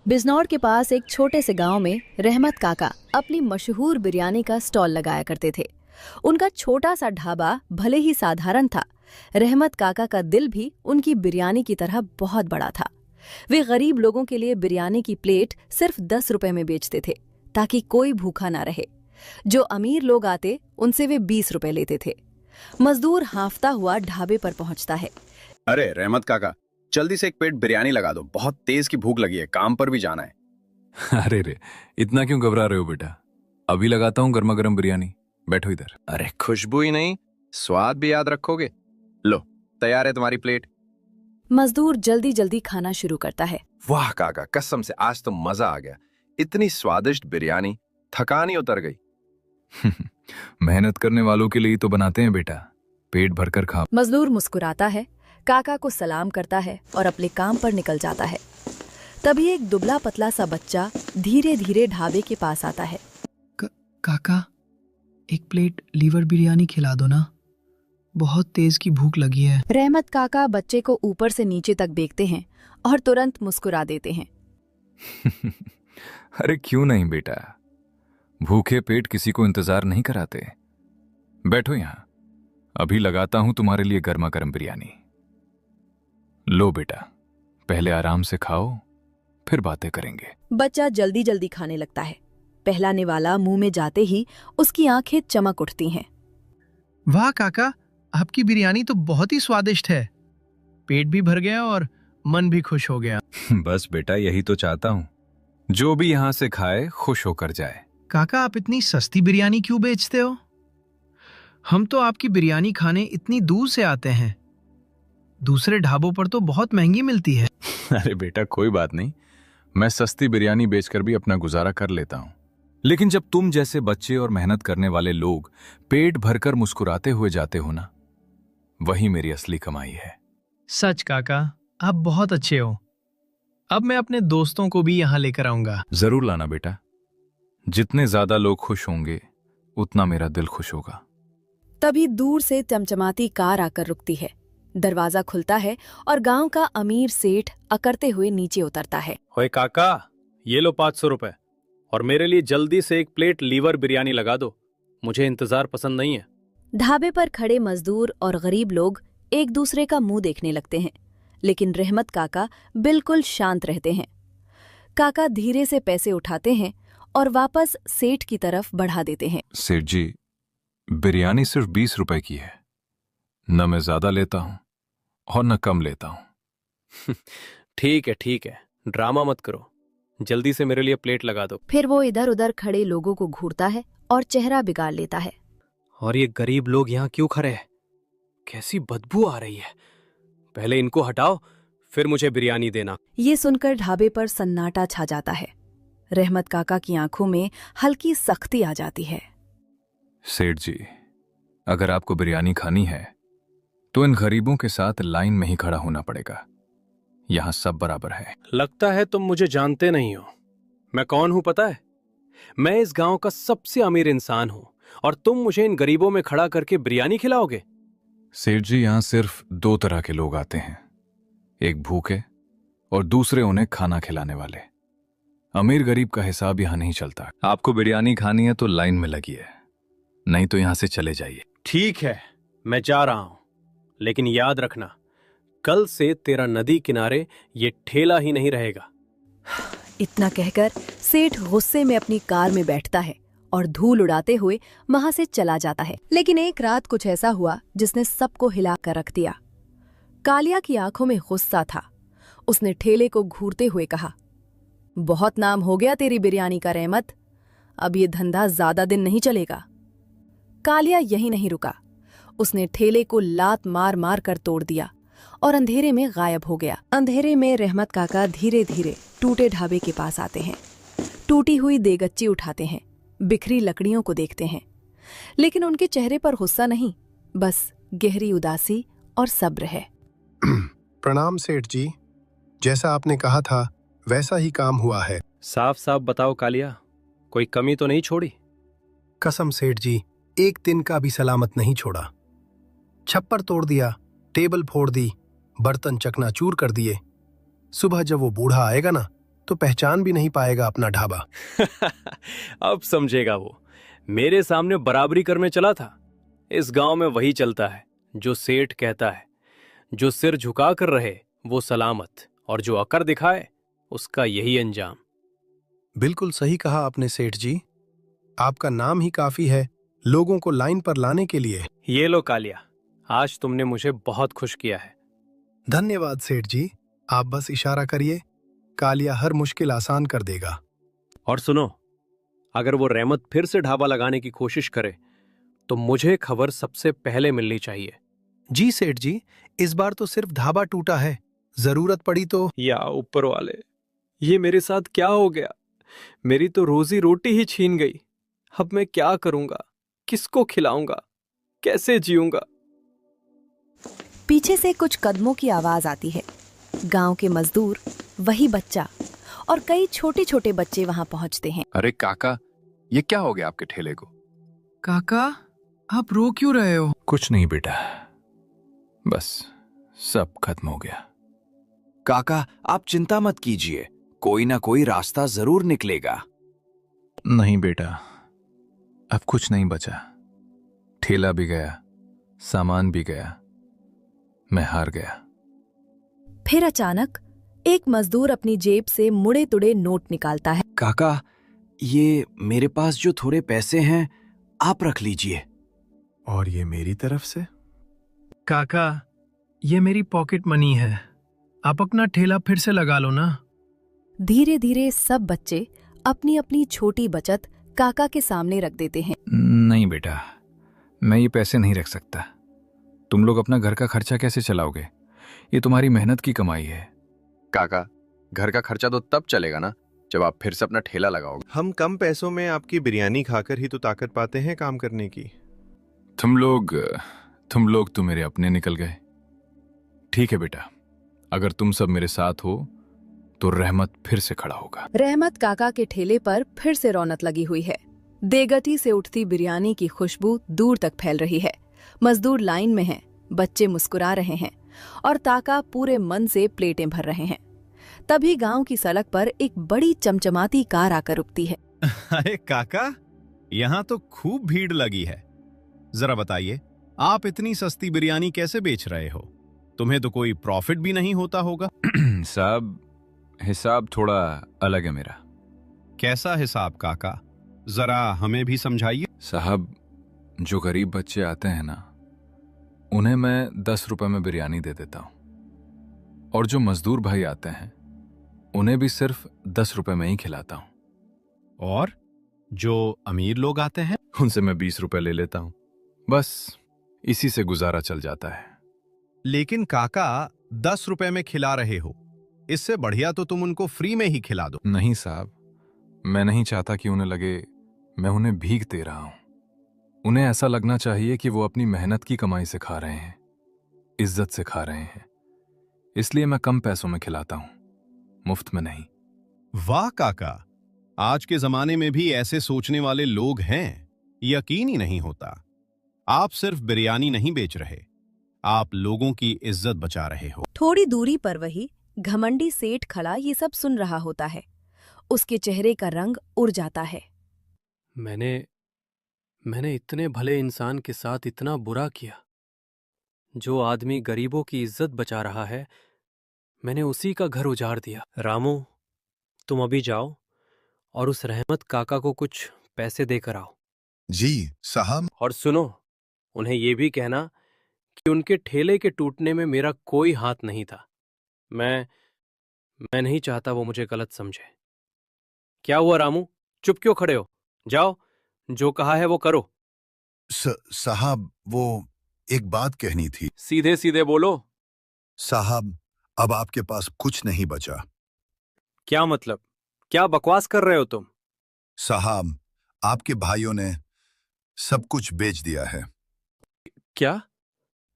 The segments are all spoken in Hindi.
बिजनौर के पास एक छोटे से गांव में रहमत काका अपनी मशहूर बिरयानी का स्टॉल लगाया करते थे। उनका छोटा सा ढाबा भले ही साधारण था, रहमत काका का दिल भी उनकी बिरयानी की तरह बहुत बड़ा था। वे गरीब लोगों के लिए बिरयानी की प्लेट सिर्फ 10 रुपए में बेचते थे ताकि कोई भूखा ना रहे। जो अमीर लोग आते उनसे वे 20 रुपए लेते थे। मजदूर हांफता हुआ ढाबे पर पहुंचता है। अरे रहमत काका, जल्दी से एक प्लेट बिरयानी लगा दो, बहुत तेज की भूख लगी है, काम पर भी जाना है। अरे रे, इतना क्यों घबरा रहे हो बेटा? अभी लगाता हूँ गर्मा गर्म बिरयानी, बैठो इधर। अरे खुशबू ही नहीं, स्वाद भी याद रखोगे। लो, तैयार है तुम्हारी प्लेट। मजदूर जल्दी जल्दी खाना शुरू करता है। वाह काका, कसम से आज तो मजा आ गया। इतनी स्वादिष्ट बिरयानी, थकान ही उतर गई। मेहनत करने वालों के लिए तो बनाते हैं बेटा, पेट भरकर खाओ। मजदूर मुस्कुराता है, काका को सलाम करता है और अपने काम पर निकल जाता है। तभी एक दुबला पतला सा बच्चा धीरे धीरे ढाबे के पास आता है। काका, एक प्लेट लीवर बिरयानी खिला दो ना, बहुत तेज की भूख लगी है। रहमत काका बच्चे को ऊपर से नीचे तक देखते हैं और तुरंत मुस्कुरा देते हैं। अरे क्यों नहीं बेटा, भूखे पेट किसी को इंतजार नहीं कराते। बैठो यहाँ, अभी लगाता हूं तुम्हारे लिए गर्मा गर्म बिरयानी। लो बेटा, पहले आराम से खाओ, फिर बातें करेंगे। बच्चा जल्दी जल्दी खाने लगता है। पहला निवाला मुंह में जाते ही उसकी आंखें चमक उठती हैं। वाह काका, आपकी बिरयानी तो बहुत ही स्वादिष्ट है। पेट भी भर गया और मन भी खुश हो गया। बस बेटा, यही तो चाहता हूं, जो भी यहां से खाए खुश होकर जाए। काका, आप इतनी सस्ती बिरयानी क्यों बेचते हो? हम तो आपकी बिरयानी खाने इतनी दूर से आते हैं। दूसरे ढाबों पर तो बहुत महंगी मिलती है। अरे बेटा कोई बात नहीं, मैं सस्ती बिरयानी बेचकर भी अपना गुजारा कर लेता हूं। लेकिन जब तुम जैसे बच्चे और मेहनत करने वाले लोग पेट भरकर मुस्कुराते हुए जाते हो ना, वही मेरी असली कमाई है। सच काका, आप बहुत अच्छे हो। अब मैं अपने दोस्तों को भी यहाँ लेकर आऊंगा। जरूर लाना बेटा, जितने ज्यादा लोग खुश होंगे उतना मेरा दिल खुश होगा। तभी दूर से चमचमाती कार आकर रुकती है। दरवाजा खुलता है और गांव का अमीर सेठ अकड़ते हुए नीचे उतरता है। ओए काका, ये लो 500 रुपए और मेरे लिए जल्दी से एक प्लेट लीवर बिरयानी लगा दो, मुझे इंतजार पसंद नहीं है। ढाबे पर खड़े मजदूर और गरीब लोग एक दूसरे का मुंह देखने लगते हैं, लेकिन रहमत काका बिल्कुल शांत रहते हैं। काका धीरे से पैसे उठाते हैं और वापस सेठ की तरफ बढ़ा देते हैं। सेठ जी, बिरयानी सिर्फ 20 रुपए की है, न मैं ज्यादा लेता हूं और न कम लेता हूं। ठीक है, ड्रामा मत करो, जल्दी से मेरे लिए प्लेट लगा दो। फिर वो इधर उधर खड़े लोगों को घूरता है और चेहरा बिगाड़ लेता है। और ये गरीब लोग यहाँ क्यों खड़े हैं? कैसी बदबू आ रही है। पहले इनको हटाओ, फिर मुझे बिरयानी देना। ये सुनकर ढाबे पर सन्नाटा छा जाता है। रहमत काका की आंखों में हल्की सख्ती आ जाती है। सेठ जी, अगर आपको बिरयानी खानी है तो इन गरीबों के साथ लाइन में ही खड़ा होना पड़ेगा। यहां सब बराबर है। लगता है तुम मुझे जानते नहीं हो। मैं कौन हूं पता है? मैं इस गांव का सबसे अमीर इंसान हूं और तुम मुझे इन गरीबों में खड़ा करके बिरयानी खिलाओगे? सेठ जी, यहां सिर्फ 2 तरह के लोग आते हैं, एक भूखे और दूसरे उन्हें खाना खिलाने वाले। अमीर गरीब का हिसाब यहां नहीं चलता। आपको बिरयानी खानी है तो लाइन में लगिए, नहीं तो यहां से चले जाइए। ठीक है, मैं जा रहा हूं, लेकिन याद रखना, कल से तेरा नदी किनारे ये ठेला ही नहीं रहेगा। इतना कहकर सेठ गुस्से में अपनी कार में बैठता है और धूल उड़ाते हुए वहां से चला जाता है। लेकिन एक रात कुछ ऐसा हुआ जिसने सबको हिला कर रख दिया। कालिया की आंखों में गुस्सा था। उसने ठेले को घूरते हुए कहा, बहुत नाम हो गया तेरी बिरयानी का रहमत, अब ये धंधा ज्यादा दिन नहीं चलेगा। कालिया यही नहीं रुका, उसने ठेले को लात मार मार कर तोड़ दिया और अंधेरे में गायब हो गया। अंधेरे में रहमत काका धीरे धीरे टूटे ढाबे के पास आते हैं। टूटी हुई देगच्ची उठाते हैं, बिखरी लकड़ियों को देखते हैं, लेकिन उनके चेहरे पर गुस्सा नहीं, बस गहरी उदासी और सब्र है। प्रणाम सेठ जी, जैसा आपने कहा था वैसा ही काम हुआ है। साफ साफ बताओ कालिया, कोई कमी तो नहीं छोड़ी? कसम सेठ जी, एक दिन का भी सलामत नहीं छोड़ा। छप्पर तोड़ दिया, टेबल फोड़ दी, बर्तन चकनाचूर कर दिए। सुबह जब वो बूढ़ा आएगा ना, तो पहचान भी नहीं पाएगा अपना ढाबा। अब समझेगा वो। मेरे सामने बराबरी करने चला था। इस गांव में वही चलता है जो सेठ कहता है। जो सिर झुका कर रहे वो सलामत, और जो अकर दिखाए उसका यही अंजाम। बिल्कुल सही कहा आपने सेठ जी। आपका नाम ही काफी है लोगों को लाइन पर लाने के लिए। ये लो कालिया, आज तुमने मुझे बहुत खुश किया है। धन्यवाद सेठ जी। आप बस इशारा करिए, कालिया हर मुश्किल आसान कर देगा। और सुनो, अगर वो रहमत फिर से ढाबा लगाने की कोशिश करे तो मुझे खबर सबसे पहले मिलनी चाहिए। जी सेठ जी, इस बार तो सिर्फ ढाबा टूटा है, जरूरत पड़ी तो। या ऊपर वाले, ये मेरे साथ क्या हो गया? मेरी तो रोजी रोटी ही छीन गई। अब मैं क्या करूंगा? किसको खिलाऊंगा? कैसे जीऊंगा? पीछे से कुछ कदमों की आवाज आती है। गांव के मजदूर, वही बच्चा और कई छोटे छोटे बच्चे वहां पहुंचते हैं। अरे काका, ये क्या हो गया आपके ठेले को? काका, आप रो क्यों रहे हो? कुछ नहीं बेटा, बस सब खत्म हो गया। काका, आप चिंता मत कीजिए, कोई ना कोई रास्ता जरूर निकलेगा। नहीं बेटा, अब कुछ नहीं बचा। ठेला भी गया, सामान भी गया, मैं हार गया। फिर अचानक एक मजदूर अपनी जेब से मुड़े तुड़े नोट निकालता है। काका, ये मेरे पास जो थोड़े पैसे हैं आप रख लीजिए। और ये मेरी तरफ से? काका, ये मेरी पॉकेट मनी है, आप अपना ठेला फिर से लगा लो ना। धीरे धीरे सब बच्चे अपनी अपनी छोटी बचत काका के सामने रख देते हैं। नहीं बेटा, मैं ये पैसे नहीं रख सकता। तुम लोग अपना घर का खर्चा कैसे चलाओगे? ये तुम्हारी मेहनत की कमाई है। काका, घर का खर्चा तो तब चलेगा ना जब आप फिर से अपना ठेला लगाओगे। हम कम पैसों में आपकी बिरयानी खाकर ही तो ताकत पाते हैं काम करने की। तुम लोग तो मेरे अपने निकल गए। ठीक है बेटा, अगर तुम सब मेरे साथ हो तो रहमत फिर से खड़ा होगा। रहमत काका के ठेले पर फिर से रौनक लगी हुई है। देगटी से उठती बिरयानी की खुशबू दूर तक फैल रही है। मजदूर लाइन में हैं, बच्चे मुस्कुरा रहे हैं और ताका पूरे मन से प्लेटें भर रहे हैं। तभी गांव की सड़क पर एक बड़ी चमचमाती कार आकर रुकती है। अरे काका, यहाँ तो खूब भीड़ लगी है। जरा बताइए, आप इतनी सस्ती बिरयानी कैसे बेच रहे हो? तुम्हें तो कोई प्रॉफिट भी नहीं होता होगा। साहब, हिसाब थोड़ा अलग है मेरा। कैसा हिसाब काका? जरा हमें भी समझाइए। साहब, जो गरीब बच्चे आते हैं ना, उन्हें मैं 10 रुपए में बिरयानी दे देता हूं, और जो मजदूर भाई आते हैं उन्हें भी सिर्फ 10 रुपए में ही खिलाता हूं। और जो अमीर लोग आते हैं उनसे मैं 20 रुपए ले लेता हूं। बस इसी से गुजारा चल जाता है। लेकिन काका, 10 रुपए में खिला रहे हो, इससे बढ़िया तो तुम उनको फ्री में ही खिला दो। नहीं साहब, मैं नहीं चाहता कि उन्हें लगे मैं उन्हें भीख दे रहा हूं। उन्हें ऐसा लगना चाहिए कि वो अपनी मेहनत की कमाई से खा रहे हैं, इज्जत से खा रहे हैं। इसलिए मैं कम पैसों में खिलाता हूं, मुफ्त में नहीं। वाह काका, आज के जमाने में भी ऐसे सोचने वाले लोग हैं, यकीन ही नहीं होता। आप सिर्फ बिरयानी नहीं बेच रहे, आप लोगों की इज्जत बचा रहे हो। थोड़ी दूरी पर वही घमंडी सेठ खड़ा ये सब सुन रहा होता है। उसके चेहरे का रंग उड़ जाता है। मैंने इतने भले इंसान के साथ इतना बुरा किया। जो आदमी गरीबों की इज्जत बचा रहा है, मैंने उसी का घर उजाड़ दिया। रामू, तुम अभी जाओ और उस रहमत काका को कुछ पैसे देकर आओ। जी साहब। और सुनो, उन्हें यह भी कहना कि उनके ठेले के टूटने में मेरा कोई हाथ नहीं था। मैं नहीं चाहता वो मुझे गलत समझे। क्या हुआ रामू, चुप क्यों खड़े हो? जाओ, जो कहा है वो करो। साहब, वो एक बात कहनी थी। सीधे सीधे बोलो। साहब, अब आपके पास कुछ नहीं बचा। क्या मतलब? क्या बकवास कर रहे हो तुम? साहब, आपके भाइयों ने सब कुछ बेच दिया है। क्या?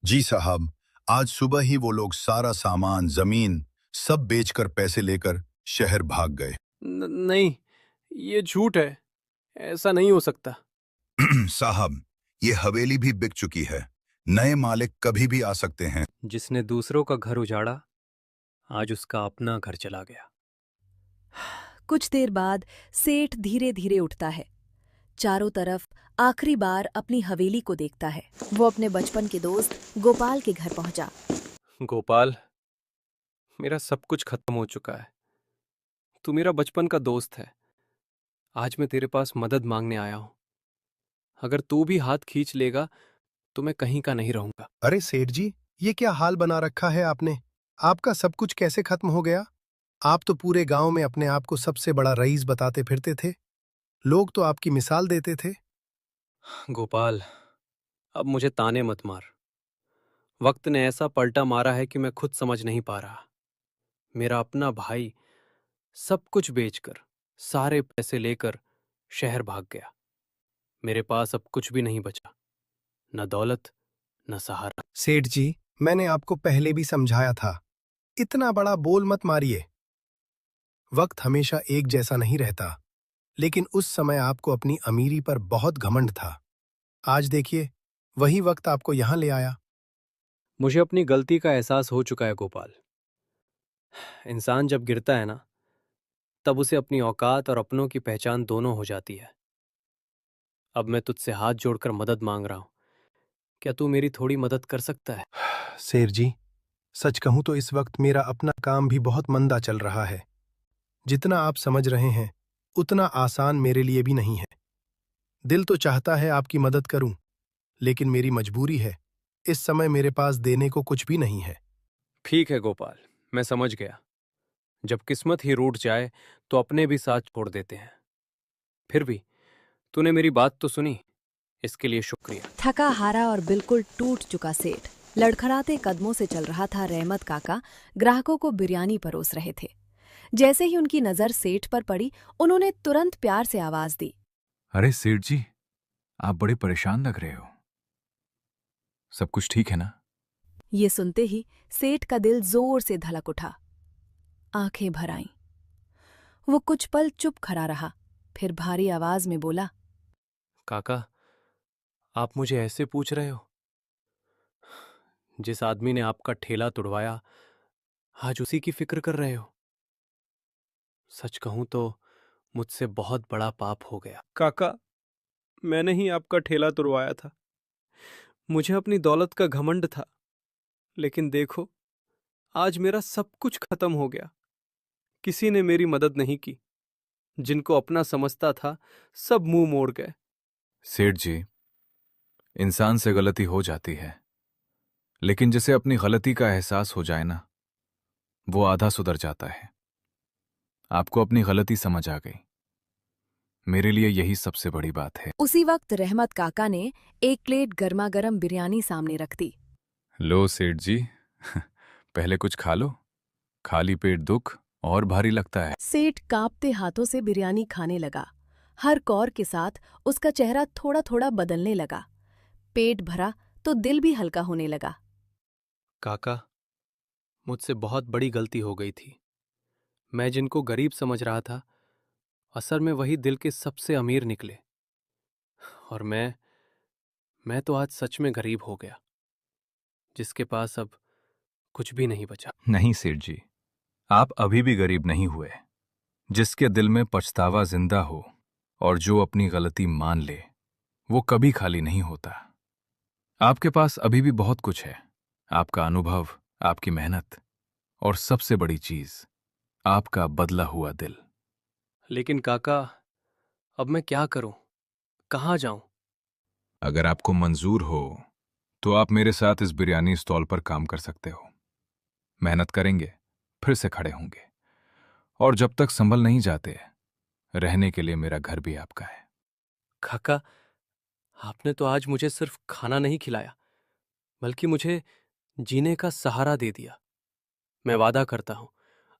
जी साहब, आज सुबह ही वो लोग सारा सामान, जमीन सब बेचकर पैसे लेकर शहर भाग गए। नहीं, ये झूठ है, ऐसा नहीं हो सकता। साहब, ये हवेली भी बिक चुकी है, नए मालिक कभी भी आ सकते हैं। जिसने दूसरों का घर उजाड़ा, आज उसका अपना घर चला गया। कुछ देर बाद सेठ धीरे धीरे उठता है, चारों तरफ आखिरी बार अपनी हवेली को देखता है। वो अपने बचपन के दोस्त गोपाल के घर पहुंचा। गोपाल, मेरा सब कुछ खत्म हो चुका है। तू मेरा बचपन का दोस्त है। आज मैं तेरे पास मदद मांगने आया हूं। अगर तू भी हाथ खींच लेगा तो मैं कहीं का नहीं रहूंगा। अरे सेठ जी, ये क्या हाल बना रखा है आपने? आपका सब कुछ कैसे खत्म हो गया? आप तो पूरे गांव में अपने आप को सबसे बड़ा रईस बताते फिरते थे। लोग तो आपकी मिसाल देते थे। गोपाल, अब मुझे ताने मत मार। वक्त ने ऐसा पलटा मारा है कि मैं खुद समझ नहीं पा रहा। मेरा अपना भाई सब कुछ बेचकर, सारे पैसे लेकर शहर भाग गया। मेरे पास अब कुछ भी नहीं बचा, न दौलत न सहारा। सेठ जी, मैंने आपको पहले भी समझाया था, इतना बड़ा बोल मत मारिए। वक्त हमेशा एक जैसा नहीं रहता, लेकिन उस समय आपको अपनी अमीरी पर बहुत घमंड था। आज देखिए, वही वक्त आपको यहां ले आया। मुझे अपनी गलती का एहसास हो चुका है गोपाल। इंसान जब गिरता है ना, तब उसे अपनी औकात और अपनों की पहचान दोनों हो जाती है। अब मैं तुझसे हाथ जोड़कर मदद मांग रहा हूं। क्या तू मेरी थोड़ी मदद कर सकता है? सेठ जी, सच कहूं तो इस वक्त मेरा अपना काम भी बहुत मंदा चल रहा है। जितना आप समझ रहे हैं, उतना आसान मेरे लिए भी नहीं है। दिल तो चाहता है आपकी मदद करूं, लेकिन मेरी मजबूरी है। इस समय मेरे पास देने को कुछ भी नहीं है। ठीक है गोपाल, मैं समझ गया। जब किस्मत ही रूठ जाए तो अपने भी साथ छोड़ देते हैं। फिर भी तूने मेरी बात तो सुनी, इसके लिए शुक्रिया। थका हारा और बिल्कुल टूट चुका सेठ लड़खड़ाते कदमों से चल रहा था। रहमत काका ग्राहकों को बिरयानी परोस रहे थे। जैसे ही उनकी नजर सेठ पर पड़ी, उन्होंने तुरंत प्यार से आवाज दी। अरे सेठ जी, आप बड़े परेशान लग रहे हो। सब कुछ ठीक है ना? ये सुनते ही सेठ का दिल जोर से धड़क उठा, आंखें भर आईं। वो कुछ पल चुप खड़ा रहा, फिर भारी आवाज में बोला, काका, आप मुझे ऐसे पूछ रहे हो? जिस आदमी ने आपका ठेला तुड़वाया, आज उसी की फिक्र कर रहे हो? सच कहूं तो मुझसे बहुत बड़ा पाप हो गया। काका, मैंने ही आपका ठेला तुड़वाया था। मुझे अपनी दौलत का घमंड था, लेकिन देखो, आज मेरा सब कुछ खत्म हो गया। किसी ने मेरी मदद नहीं की। जिनको अपना समझता था, सब मुंह मोड़ गए। सेठ जी, इंसान से गलती हो जाती है, लेकिन जिसे अपनी गलती का एहसास हो जाए ना, वो आधा सुधर जाता है। आपको अपनी गलती समझ आ गई, मेरे लिए यही सबसे बड़ी बात है। उसी वक्त रहमत काका ने एक प्लेट गर्मा गर्म बिरयानी सामने रख दी। लो सेठ जी, पहले कुछ खा लो। खाली पेट दुख और भारी लगता है। सेठ कांपते हाथों से बिरयानी खाने लगा। हर कौर के साथ उसका चेहरा थोड़ा थोड़ा बदलने लगा। पेट भरा तो दिल भी हल्का होने लगा। काका, मुझसे बहुत बड़ी गलती हो गई थी। मैं जिनको गरीब समझ रहा था, असल में वही दिल के सबसे अमीर निकले। और मैं तो आज सच में गरीब हो गया, जिसके पास अब कुछ भी नहीं बचा। नहीं सेठ जी, आप अभी भी गरीब नहीं हुए। जिसके दिल में पछतावा जिंदा हो और जो अपनी गलती मान ले, वो कभी खाली नहीं होता। आपके पास अभी भी बहुत कुछ है। आपका अनुभव, आपकी मेहनत और सबसे बड़ी चीज, आपका बदला हुआ दिल। लेकिन काका, अब मैं क्या करूं? कहाँ जाऊं? अगर आपको मंजूर हो तो आप मेरे साथ इस बिरयानी स्टॉल पर काम कर सकते हो। मेहनत करेंगे, फिर से खड़े होंगे, और जब तक संभल नहीं जाते, रहने के लिए मेरा घर भी आपका है। काका, आपने तो आज मुझे सिर्फ खाना नहीं खिलाया, बल्कि मुझे जीने का सहारा दे दिया। मैं वादा करता हूं,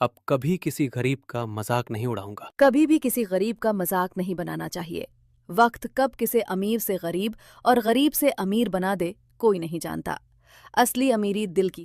अब कभी किसी गरीब का मजाक नहीं उड़ाऊंगा। कभी भी किसी गरीब का मजाक नहीं बनाना चाहिए। वक्त कब किसे अमीर से गरीब और गरीब से अमीर बना दे, कोई नहीं जानता। असली अमीरी दिल की